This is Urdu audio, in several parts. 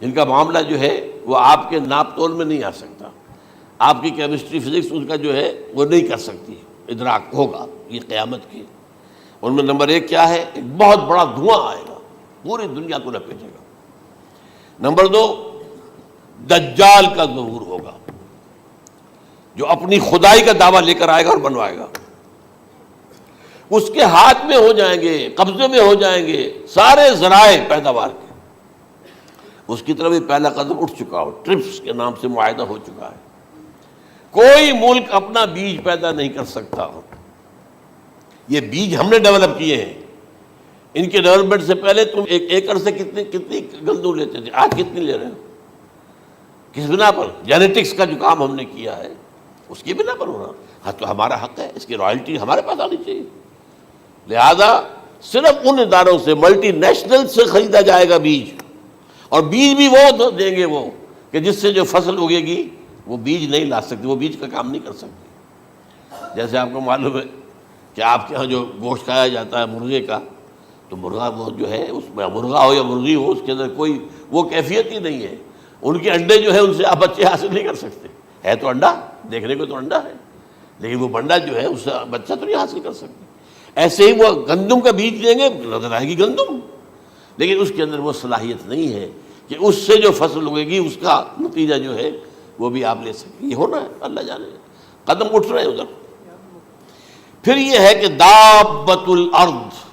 جن کا معاملہ جو ہے وہ آپ کے ناپ تول میں نہیں آ سکتا، آپ کی کیمسٹری فزکس ان کا جو ہے وہ نہیں کر سکتی، ادراک ہوگا یہ قیامت کی۔ ان میں نمبر ایک کیا ہے؟ ایک بہت بڑا دھواں آئے گا، پوری دنیا کو لپیٹے گا۔ نمبر دو، دجال کا ظہور ہوگا، جو اپنی خدائی کا دعویٰ لے کر آئے گا اور بنوائے گا۔ اس کے ہاتھ میں ہو جائیں گے، قبضے میں ہو جائیں گے سارے ذرائع پیداوار کے۔ اس کی طرف بھی پہلا قدم اٹھ چکا ہو، ٹرپس کے نام سے معاہدہ ہو چکا ہے۔ کوئی ملک اپنا بیج پیدا نہیں کر سکتا ہو، یہ بیج ہم نے ڈیولپ کیے ہیں۔ ان کے ڈیولپمنٹ سے پہلے تم ایک ایکڑ سے کتنی گندم لیتے تھے، آج کتنی لے رہے ہو؟ کس بنا پر؟ جینیٹکس کا جو کام ہم نے کیا ہے اس کی بنا پر ہو رہا۔ ہاں تو ہمارا حق ہے، اس کی رائلٹی ہمارے پاس آنی چاہیے۔ لہذا صرف ان اداروں سے، ملٹی نیشنل سے خریدا جائے گا بیج، اور بیج بھی وہ دیں گے وہ کہ جس سے جو فصل اگے گی وہ بیج نہیں لا سکتی، وہ بیج کا کام نہیں کر سکتی۔ جیسے آپ کو معلوم ہے کہ آپ کے ہاں جو گوشت کھایا جاتا ہے مرغے کا، تو مرغا وہ جو ہے اس میں، مرغا ہو یا مرغی ہو، اس کے اندر کوئی وہ کیفیت ہی نہیں ہے۔ ان کے انڈے جو ہے ان سے آپ بچے حاصل نہیں کر سکتے، ہے تو انڈا، دیکھنے کو تو انڈا ہے، لیکن وہ بنڈا جو ہے اس سے بچہ تو نہیں حاصل کر سکتے۔ ایسے ہی وہ گندم کا بیج دیں گے، نظر آئے گی گندم، لیکن اس کے اندر وہ صلاحیت نہیں ہے کہ اس سے جو فصل اگے گی اس کا نتیجہ جو ہے وہ بھی آپ لے سکیں۔ یہ ہونا ہے، اللہ جانے، قدم اٹھ رہے ہیں ادھر۔ پھر یہ ہے کہ دابۃ الارض،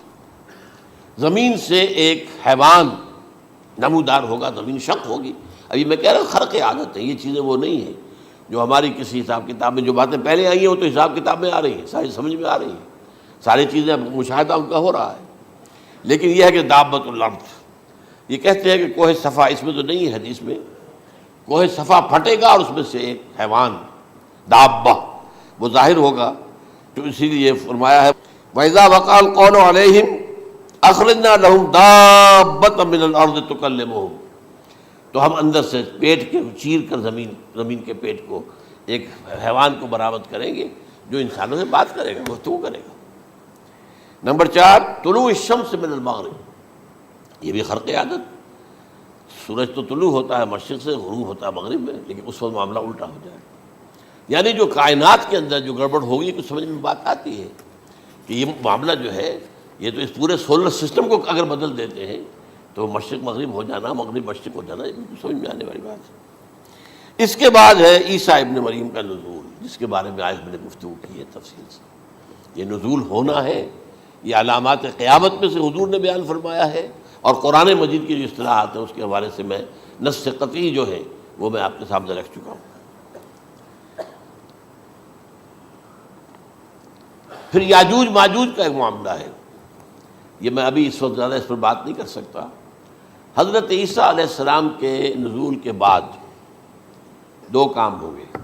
زمین سے ایک حیوان نمودار ہوگا، زمین شق ہوگی۔ ابھی میں کہہ رہا ہوں خرق عادت ہے، یہ چیزیں وہ نہیں ہیں جو ہماری کسی حساب کتاب میں جو باتیں پہلے آئی ہیں وہ تو حساب کتاب میں آ رہی ہیں، ساری سمجھ میں آ رہی ہیں، ساری چیزیں مشاہدہ ان کا ہو رہا ہے۔ لیکن یہ ہے کہ دابۃ الارض، یہ کہتے ہیں کہ کوہ صفا، اس میں تو نہیں ہے حدیث میں، کوہ صفا پھٹے گا اور اس میں سے ایک حیوان دابہ وہ ظاہر ہوگا، تو اسی لیے فرمایا ہے وَإِذَا وَقَعَ الْقَوْلُ عَلَيْهِمْ أَخْرَجْنَا لَهُمْ دَابَّةً مِّنَ الْأَرْضِ تُكَلِّمُهُمْ، تو ہم اندر سے پیٹ کے چیر کر زمین کے پیٹ کو ایک حیوان کو برآمد کریں گے جو انسانوں سے بات کرے گا، گفتگو کرے گا۔ نمبر 4، طلوع الشمس من المغرب، یہ بھی خرق عادت، سورج تو طلوع ہوتا ہے مشرق سے، غروب ہوتا ہے مغرب میں، لیکن اس وقت معاملہ الٹا ہو جائے، یعنی جو کائنات کے اندر جو گڑبڑ ہوگی کچھ سمجھ میں بات آتی ہے کہ یہ معاملہ جو ہے یہ تو اس پورے سولر سسٹم کو اگر بدل دیتے ہیں تو مشرق مغرب ہو جانا، مغرب مشرق ہو جانا، یہ بالکل سمجھ میں آنے والی بات ہے۔ اس کے بعد ہے عیسیٰ ابن مریم کا نزول، جس کے بارے میں آج میں نے گفتگو کی ہے تفصیل سے۔ یہ نزول ہونا ہے، یہ علامات قیامت میں سے حضور نے بیان فرمایا ہے، اور قرآن مجید کی جو اصطلاحات ہیں اس کے حوالے سے میں نص قطعی جو ہے وہ میں آپ کے سامنے رکھ چکا ہوں۔ پھر یاجوج ماجوج کا ایک معاملہ ہے، یہ میں ابھی اس وقت زیادہ اس پر بات نہیں کر سکتا۔ حضرت عیسیٰ علیہ السلام کے نزول کے بعد دو کام ہو گئے،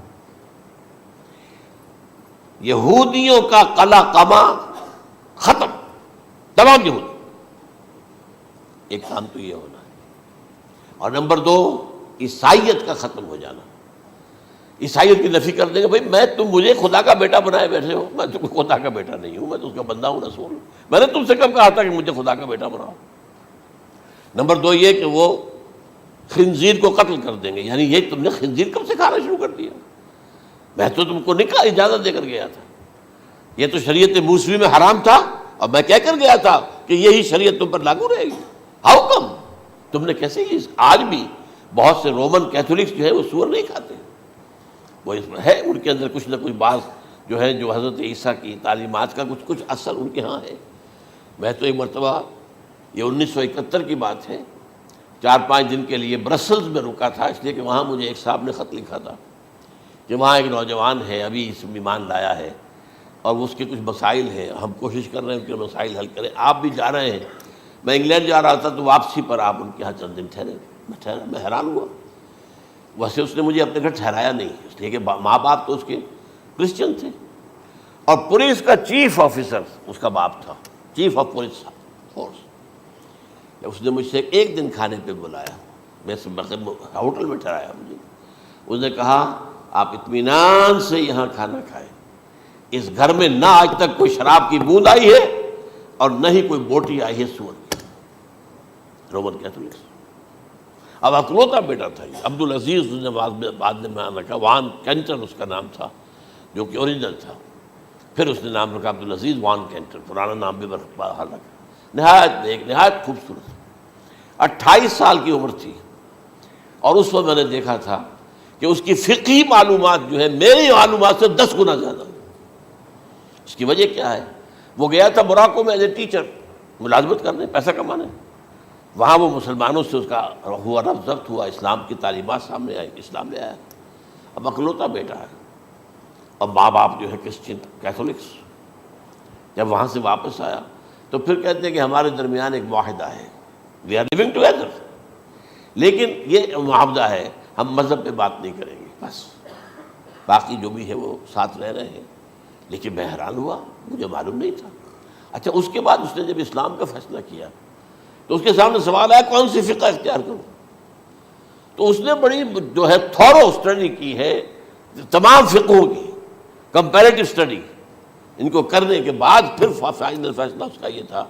یہودیوں کا قلع قمع ختم، تمام یہود، ایک کام تو یہ ہونا ہے، اور نمبر 2 عیسائیت کا ختم ہو جانا۔ عیسائیت کی نفی کر دیں گے، بھائی میں تم مجھے خدا کا بیٹا بنائے بیٹھے ہو، میں تم خدا کا بیٹا نہیں ہوں، میں تو اس کا بندہ ہوں، رسول ہوں، میں نے تم سے کب کہا تھا کہ مجھے خدا کا بیٹا بناؤ۔ نمبر 2 یہ کہ وہ خنزیر کو قتل کر دیں گے، یعنی یہ تم نے خنزیر کب سے کھانا شروع کر دیا؟ میں تو تم کو نکاح اجازت دے کر گیا تھا، یہ تو شریعت موسوی میں حرام تھا، اور میں کہہ کر گیا تھا کہ یہی شریعت تم پر لاگو رہے گی، ہاؤ کم تم نے کیسے یہ؟ آج بھی بہت سے رومن کیتھولکس جو ہے وہ سور نہیں کھاتے، وہ اس میں ہے ان کے اندر کچھ نہ کچھ بعض جو ہے جو حضرت عیسیٰ کی تعلیمات کا کچھ اثر ان کے ہاں ہے۔ میں تو ایک مرتبہ، یہ 1971 کی بات ہے، 4-5 دن کے لیے برسلز میں رکا تھا، اس لیے کہ وہاں مجھے ایک صاحب نے خط لکھا تھا کہ وہاں ایک نوجوان ہے، ابھی اس ایمان لایا ہے، اور اس کے کچھ مسائل ہیں، ہم کوشش کر رہے ہیں ان کے مسائل حل کریں، آپ بھی جا رہے ہیں۔ میں انگلینڈ جا رہا تھا تو واپسی پر آپ ان کے یہاں چند دن ٹھہرے، میں حیران ہوا، ویسے اس نے مجھے اپنے گھر ٹھہرایا نہیں، اس لیے کہ ماں باپ تو اس کے کرسچن تھے، اور پولیس کا چیف آفیسر اس کا باپ تھا، چیف آف پولیس فورس۔ اس نے مجھ سے ایک دن کھانے پہ بلایا، میں ہوٹل میں ٹھہرایا مجھے، اس نے کہا آپ اطمینان سے یہاں کھانا کھائیں، اس گھر میں نہ آج تک کوئی شراب کی بوند آئی ہے اور نہ ہی کوئی بوٹی آئی ہے سور کی، رومن کیتھولکس۔ اب اکلوتا بیٹا تھا یہ عبدالعزیز، اس نے بعد میں نام رکھا، وان کینٹر اس کا نام تھا جو کہ اوریجنل تھا، پھر اس نے نام رکھا عبدالعزیز وان کینٹر، پرانا نام بھی بحال رکھا۔ نہایت نیک، نہایت خوبصورت، 28 سال کی عمر تھی، اور اس وقت میں نے دیکھا تھا کہ اس کی فقہی معلومات جو ہے میری معلومات سے 10 گنا زیادہ۔ اس کی وجہ کیا ہے؟ وہ گیا تھا موراکو میں ایز اے ٹیچر ملازمت کرنے، پیسہ کمانے، وہاں وہ مسلمانوں سے اس کا ہوا رفت ضبط ہوا، اسلام کی تعلیمات سامنے آئی، اسلام لے آیا۔ اب اکلوتا بیٹا ہے، اور ماں باپ جو ہے کرسچن کیتھولکس۔ جب وہاں سے واپس آیا تو پھر کہتے ہیں کہ ہمارے درمیان ایک معاہدہ ہے، وی آر لیونگ ٹوگیدر، لیکن یہ معاہدہ ہے ہم مذہب پہ بات نہیں کریں گے، بس باقی جو بھی ہے وہ ساتھ رہ رہے ہیں۔ لیکن میں حیران ہوا، مجھے معلوم نہیں تھا۔ اچھا، اس کے بعد اس نے جب اسلام کا فیصلہ کیا تو اس کے سامنے سوال آیا کون سی فقہ اختیار کروں؟ تو اس نے بڑی جو ہے تھورو اسٹڈی کی ہے تمام فقہوں کی، کمپیریٹو اسٹڈی، ان کو کرنے کے بعد پھر فائنل فیصلہ اس کا یہ تھا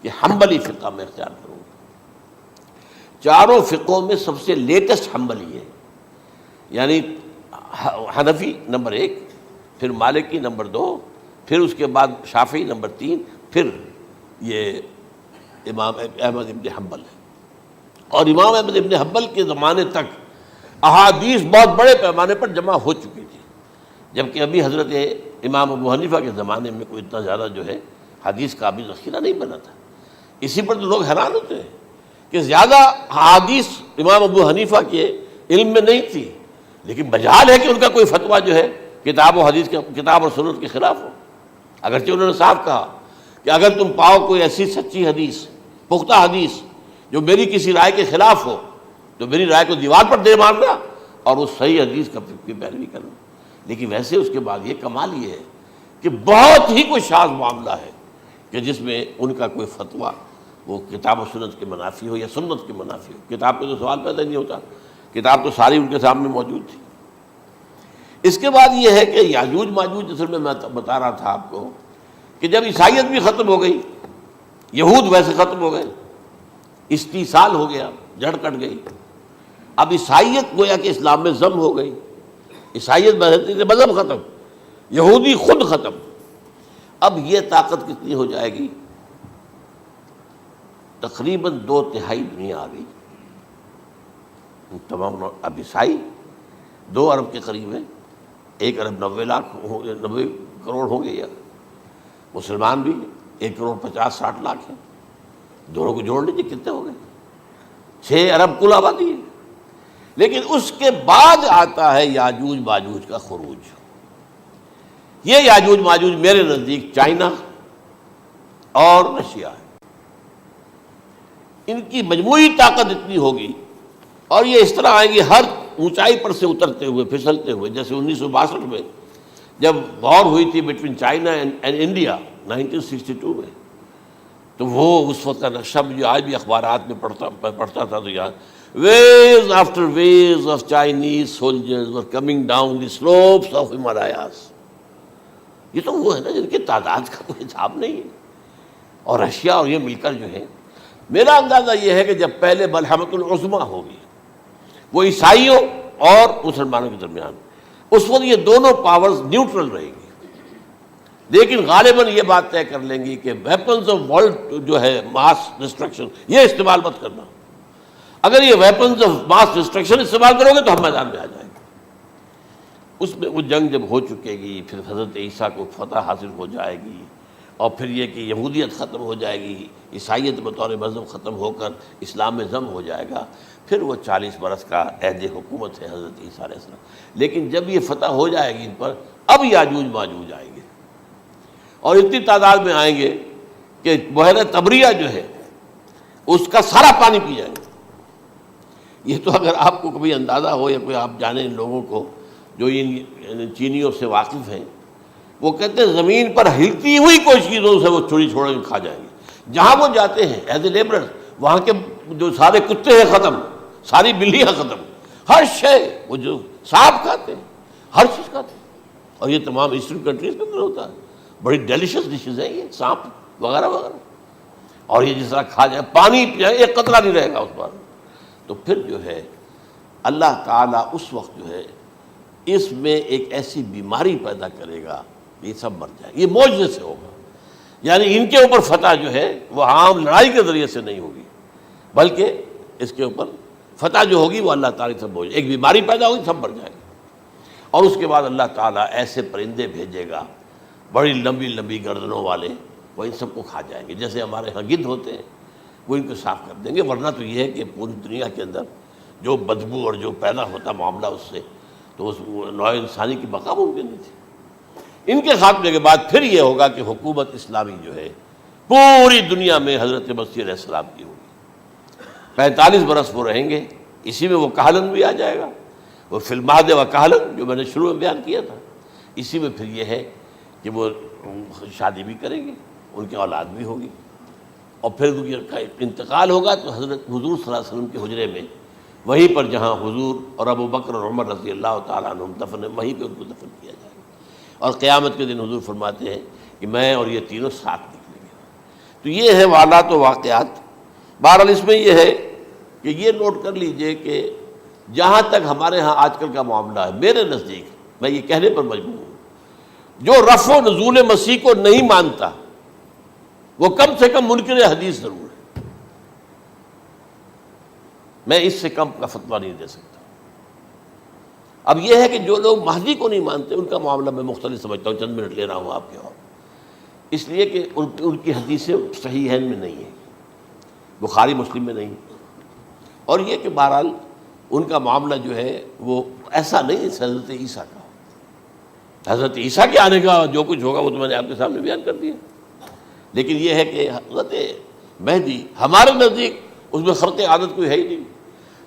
کہ حنبلی فقہ میں اختیار کروں۔ چاروں فقہوں میں سب سے لیٹسٹ حنبلی ہے، یعنی حنفی نمبر 1، پھر مالکی نمبر 2، پھر اس کے بعد شافعی نمبر 3، پھر یہ امام احمد ابن حنبل ہے۔ اور امام احمد ابن حنبل کے زمانے تک احادیث بہت بڑے پیمانے پر جمع ہو چکی تھی، جبکہ ابھی حضرت امام ابو حنیفہ کے زمانے میں کوئی اتنا زیادہ جو ہے حدیث کا بھی ذخیرہ نہیں بنا تھا۔ اسی پر تو لوگ حیران ہوتے ہیں کہ زیادہ حدیث امام ابو حنیفہ کے علم میں نہیں تھی، لیکن مجال ہے کہ ان کا کوئی فتویٰ جو ہے کتاب و حدیث کے، کتاب اور سنت کے خلاف ہو۔ اگرچہ انہوں نے صاف کہا کہ اگر تم پاؤ کوئی ایسی سچی حدیث، پختہ حدیث جو میری کسی رائے کے خلاف ہو تو میری رائے کو دیوار پر دے مارنا اور اس صحیح حدیث کی پیروی کرنا۔ لیکن ویسے اس کے بعد یہ کمال یہ ہے کہ بہت ہی کوئی شاذ معاملہ ہے کہ جس میں ان کا کوئی فتویٰ وہ کتاب و سنت کے منافی ہو یا سنت کے منافی ہو۔ کتاب پہ تو سوال پیدا نہیں ہوتا، کتاب تو ساری ان کے سامنے موجود تھی۔ اس کے بعد یہ ہے کہ یاجوج ماجوج، اصل میں بتا رہا تھا آپ کو کہ جب عیسائیت بھی ختم ہو گئی، یہود ویسے ختم ہو گئے، استیصال ہو گیا، جڑ کٹ گئی، اب عیسائیت گویا کہ اسلام میں ضم ہو گئی، عیسائیت مذہب ختم، یہودی خود ختم۔ اب یہ طاقت کتنی ہو جائے گی؟ تقریباً 2/3 دنیا آ گئی، تمام اب عیسائی 2 ارب کے قریب ہیں، 1 ارب 90 کروڑ ہوں گے، یا مسلمان بھی 1 کروڑ 50-60 لاکھ ہیں، دونوں کو جوڑ لیجیے کتنے ہو گئے؟ 6 ارب کل آبادی ہے۔ لیکن اس کے بعد آتا ہے یاجوج ماجوج کا خروج۔ یہ یاجوج ماجوج میرے نزدیک چائنا اور رشیا ہے، ان کی مجموعی طاقت اتنی ہوگی، اور یہ اس طرح آئیں گے ہر اونچائی پر سے اترتے ہوئے، پھسلتے ہوئے۔ جیسے 1962 میں جب وار ہوئی تھی بٹوین چائنا اینڈ انڈیا 1962 میں، تو وہ اس وقت کا نقشہ جو آج بھی اخبارات میں پڑھتا تھا تو یاد، waves after waves of Chinese soldiers were coming down the slopes of Himalayas۔ یہ تو وہ ہے نا جن کی تعداد کا کوئی حساب نہیں ہے۔ اور رشیا اور یہ مل کر جو ہے، میرا اندازہ یہ ہے کہ جب پہلے ملحمۃ العظمیٰ ہوگی وہ عیسائیوں اور مسلمانوں کے درمیان، اس وقت یہ دونوں پاورز نیوٹرل رہیں گی، لیکن غالباً یہ بات طے کر لیں گی کہ ویپنز آف ورلڈ جو ہے ماس ڈسٹرکشن، یہ استعمال مت کرنا۔ اگر یہ ویپنز آف ماس ڈسٹرکشن استعمال کرو گے تو ہم میدان میں آ جائیں گے۔ اس میں وہ جنگ جب ہو چکے گی، پھر حضرت عیسیٰ کو فتح حاصل ہو جائے گی، اور پھر یہ کہ یہودیت ختم ہو جائے گی، عیسائیت بطور مذہب ختم ہو کر اسلام میں ضم ہو جائے گا، پھر وہ 40 برس کا عہد حکومت ہے حضرت عیسیٰ علیہ السلام۔ لیکن جب یہ فتح ہو جائے گی ان پر، اب یاجوج ماجوج آئیں گے، اور اتنی تعداد میں آئیں گے کہ بحیرہ طبریہ جو ہے اس کا سارا پانی پی جائیں گے۔ یہ تو اگر آپ کو کبھی اندازہ ہو یا کوئی آپ جانیں ان لوگوں کو جو ان چینیوں سے واقف ہیں، وہ کہتے ہیں زمین پر ہلتی ہوئی کوئی چیزوں سے وہ چھوڑی چھوڑ کے کھا جائیں گے۔ جہاں وہ جاتے ہیں ایز اے لیبرر، وہاں کے جو سارے کتے ہیں ختم، ساری بلیاں ختم، ہر شے، وہ جو سانپ کھاتے ہیں، ہر چیز کھاتے ہیں۔ اور یہ تمام ایسٹرن کنٹریز کے اندر ہوتا ہے، بڑی ڈیلیشس ڈشز ہیں یہ سانپ وغیرہ وغیرہ، اور یہ جس طرح کھا جائے، پانی پی جائے، ایک قطرہ نہیں رہے گا اس پر۔ تو پھر جو ہے اللہ تعالیٰ اس وقت جو ہے اس میں ایک ایسی بیماری پیدا کرے گا، یہ سب مر جائیں، یہ معجزے سے ہوگا۔ یعنی ان کے اوپر فتح جو ہے وہ عام لڑائی کے ذریعے سے نہیں ہوگی، بلکہ اس کے اوپر فتح جو ہوگی وہ اللہ تعالیٰ سے بوجھ، ایک بیماری پیدا ہوگی، سب مر جائیں گے۔ اور اس کے بعد اللہ تعالیٰ ایسے پرندے بھیجے گا بڑی لمبی لمبی گردنوں والے، وہ ان سب کو کھا جائیں گے، جیسے ہمارے ہاں گدھ ہوتے ہیں، وہ ان کو صاف کر دیں گے۔ ورنہ تو یہ ہے کہ پوری دنیا کے اندر جو بدبو اور جو پیدا ہوتا معاملہ اس سے، تو اس نوع انسانی کی بقا ممکن نہیں تھی۔ ان کے خاتمے کے بعد پھر یہ ہوگا کہ حکومت اسلامی جو ہے پوری دنیا میں حضرت مسیح علیہ السلام کی ہوگی۔ 45 برس وہ رہیں گے، اسی میں وہ کہلن بھی آ جائے گا، وہ فی المہد و کہلن جو میں نے شروع میں بیان کیا تھا، اسی میں پھر یہ ہے کہ وہ شادی بھی کریں گے، ان کی اولاد بھی ہوگی، اور پھر ان کا انتقال ہوگا تو حضرت حضور صلی اللہ علیہ وسلم کے حجرے میں، وہیں پر جہاں حضور اور ابو بکر اور عمر رضی اللہ تعالیٰ عنہم دفن ہیں، وہیں پہ ان کو دفن کیا جائے گا۔ اور قیامت کے دن حضور فرماتے ہیں کہ میں اور یہ تینوں ساتھ نکلیں گے۔ تو یہ ہے واقعات و واقعات۔ بہرحال اس میں یہ ہے کہ یہ نوٹ کر لیجئے کہ جہاں تک ہمارے ہاں آج کل کا معاملہ ہے، میرے نزدیک میں یہ کہنے پر مجبور ہوں، جو رفع و نزول مسیح کو نہیں مانتا وہ کم سے کم منکر حدیث ضرور ہے۔ میں اس سے کم کا فتویٰ نہیں دے سکتا۔ اب یہ ہے کہ جو لوگ مہدی کو نہیں مانتے ان کا معاملہ میں مختلف سمجھتا ہوں، چند منٹ لے رہا ہوں آپ کے اور، اس لیے کہ ان کی حدیثیں صحیحین میں نہیں ہیں، بخاری مسلم میں نہیں، اور یہ کہ بہرحال ان کا معاملہ جو ہے وہ ایسا نہیں ہے حضرت عیسیٰ کا۔ حضرت عیسیٰ کے آنے کا جو کچھ ہوگا وہ تو میں نے آپ کے سامنے بیان کر دیا، لیکن یہ ہے کہ حضرت مہدی ہمارے نزدیک اس میں خرق عادت کوئی ہے ہی نہیں۔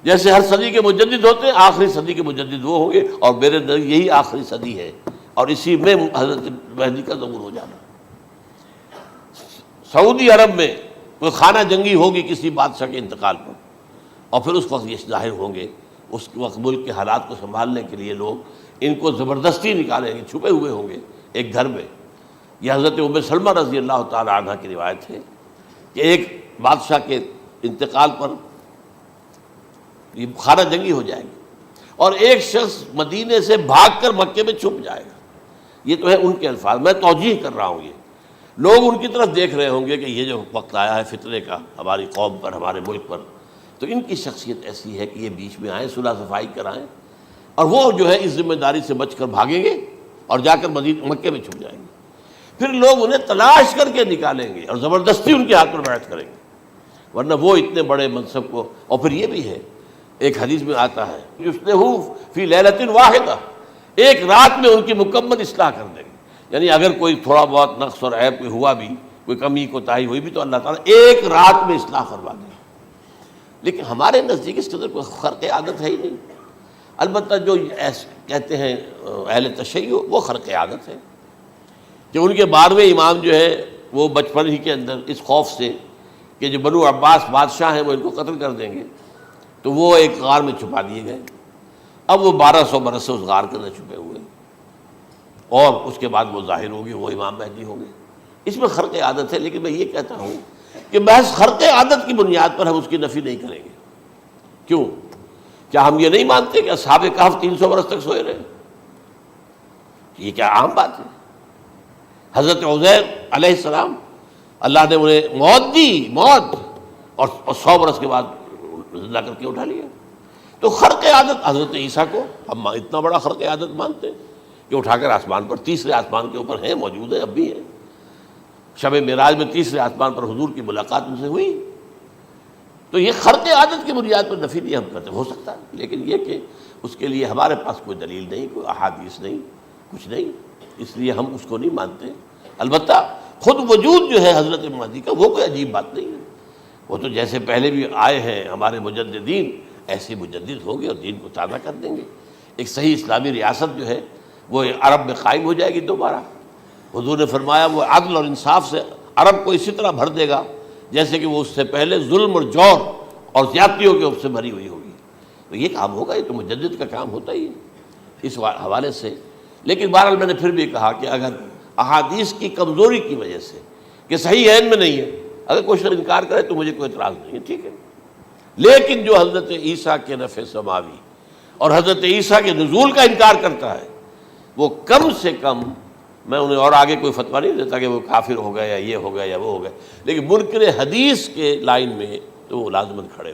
جیسے ہر صدی کے مجدد ہوتے ہیں، آخری صدی کے مجدد وہ ہوں گے، اور میرے نزدیک یہی آخری صدی ہے، اور اسی میں حضرت مہدی کا ظہور ہو جانا۔ سعودی عرب میں کوئی خانہ جنگی ہوگی کسی بادشاہ کے انتقال پر، اور پھر اس وقت یہ ظاہر ہوں گے، اس وقت ملک کے حالات کو سنبھالنے کے لیے لوگ ان کو زبردستی نکالیں گے، چھپے ہوئے ہوں گے ایک گھر میں۔ یہ حضرت ام سلمہ رضی اللہ تعالی عنہ کی روایت ہے کہ ایک بادشاہ کے انتقال پر یہ خانہ جنگی ہو جائے گی، اور ایک شخص مدینے سے بھاگ کر مکے میں چھپ جائے گا۔ یہ تو ہے ان کے الفاظ، میں توجیہ کر رہا ہوں، یہ لوگ ان کی طرف دیکھ رہے ہوں گے کہ یہ جو وقت آیا ہے فتنے کا ہماری قوم پر، ہمارے ملک پر، تو ان کی شخصیت ایسی ہے کہ یہ بیچ میں آئیں، صلح صفائی کرائیں، اور وہ جو ہے اس ذمہ داری سے بچ کر بھاگیں گے اور جا کر مکے میں چھپ جائیں گے۔ پھر لوگ انہیں تلاش کر کے نکالیں گے اور زبردستی ان کے ہاتھ پر بیعت کریں گے، ورنہ وہ اتنے بڑے منصب کو۔ اور پھر یہ بھی ہے، ایک حدیث میں آتا ہے یصلحو فی لیلۃ واحدہ، ایک رات میں ان کی مکمل اصلاح کر دیں گے۔ یعنی اگر کوئی تھوڑا بہت نقص اور عیب کوئی ہوا بھی، کوئی کمی کوتاہی ہوئی بھی، تو اللہ تعالیٰ ایک رات میں اصلاح کروا دیں گے۔ لیکن ہمارے نزدیک اس کے اندر کوئی خرق عادت ہے ہی نہیں۔ البتہ جو کہتے ہیں اہل تشیع، وہ خرق عادت ہے کہ ان کے 12ویں امام جو ہے وہ بچپن ہی کے اندر اس خوف سے کہ جو بنو عباس بادشاہ ہیں وہ ان کو قتل کر دیں گے، تو وہ ایک غار میں چھپا دیے گئے۔ اب وہ 1200 برس سے اس غار کے اندر چھپے ہوئے، اور اس کے بعد وہ ظاہر ہوگی، وہ امام مہدی ہوں گے۔ اس میں خرق عادت ہے، لیکن میں یہ کہتا ہوں کہ محض خرق عادت کی بنیاد پر ہم اس کی نفی نہیں کریں گے۔ کیوں؟ کیا ہم یہ نہیں مانتے کہ اصحاب کہف 300 برس تک سوئے رہے؟ یہ کیا عام بات ہے؟ حضرت عزیر علیہ السلام اللہ نے انہیں موت دی، موت، اور 100 برس کے بعد زندہ کر کے اٹھا لیا۔ تو خرق عادت حضرت عیسیٰ کو ہم اتنا بڑا خرق عادت مانتے ہیں کہ اٹھا کر آسمان پر، تیسرے آسمان کے اوپر ہیں، موجود ہیں، اب بھی ہیں۔ شب معراج میں تیسرے آسمان پر حضور کی ملاقات ان سے ہوئی۔ تو یہ خرق عادت کی بنیاد پر نفی نہیں ہم کرتے، ہو سکتا ہے، لیکن یہ کہ اس کے لیے ہمارے پاس کوئی دلیل نہیں، کوئی احادیث نہیں، کچھ نہیں، اس لیے ہم اس کو نہیں مانتے۔ البتہ خود وجود جو ہے حضرت مہدی کا وہ کوئی عجیب بات نہیں ہے، وہ تو جیسے پہلے بھی آئے ہیں ہمارے مجددین، ایسے مجدد ہوں گے اور دین کو تازہ کر دیں گے۔ ایک صحیح اسلامی ریاست جو ہے وہ عرب میں قائم ہو جائے گی دوبارہ۔ حضور نے فرمایا وہ عدل اور انصاف سے عرب کو اسی طرح بھر دے گا جیسے کہ وہ اس سے پہلے ظلم اور جور اور زیادتیوں کے سے بھری ہوئی ہوگی۔ تو یہ کام ہوگا، یہ تو مجدد کا کام ہوتا ہی ہے اس حوالے سے۔ لیکن بہرحال میں نے پھر بھی کہا کہ اگر احادیث کی کمزوری کی وجہ سے کہ صحیح عین میں نہیں ہے، اگر کوئی شخص انکار کرے تو مجھے کوئی اعتراض نہیں ہے، ٹھیک ہے، لیکن جو حضرت عیسیٰ کے رفع سماوی اور حضرت عیسیٰ کے نزول کا انکار کرتا ہے وہ کم سے کم، میں انہیں اور آگے کوئی فتویٰ نہیں دیتا کہ وہ کافر ہو گئے یا یہ ہو گیا یا وہ ہو گیا، لیکن منکر حدیث کے لائن میں تو وہ لازماً کھڑے ہو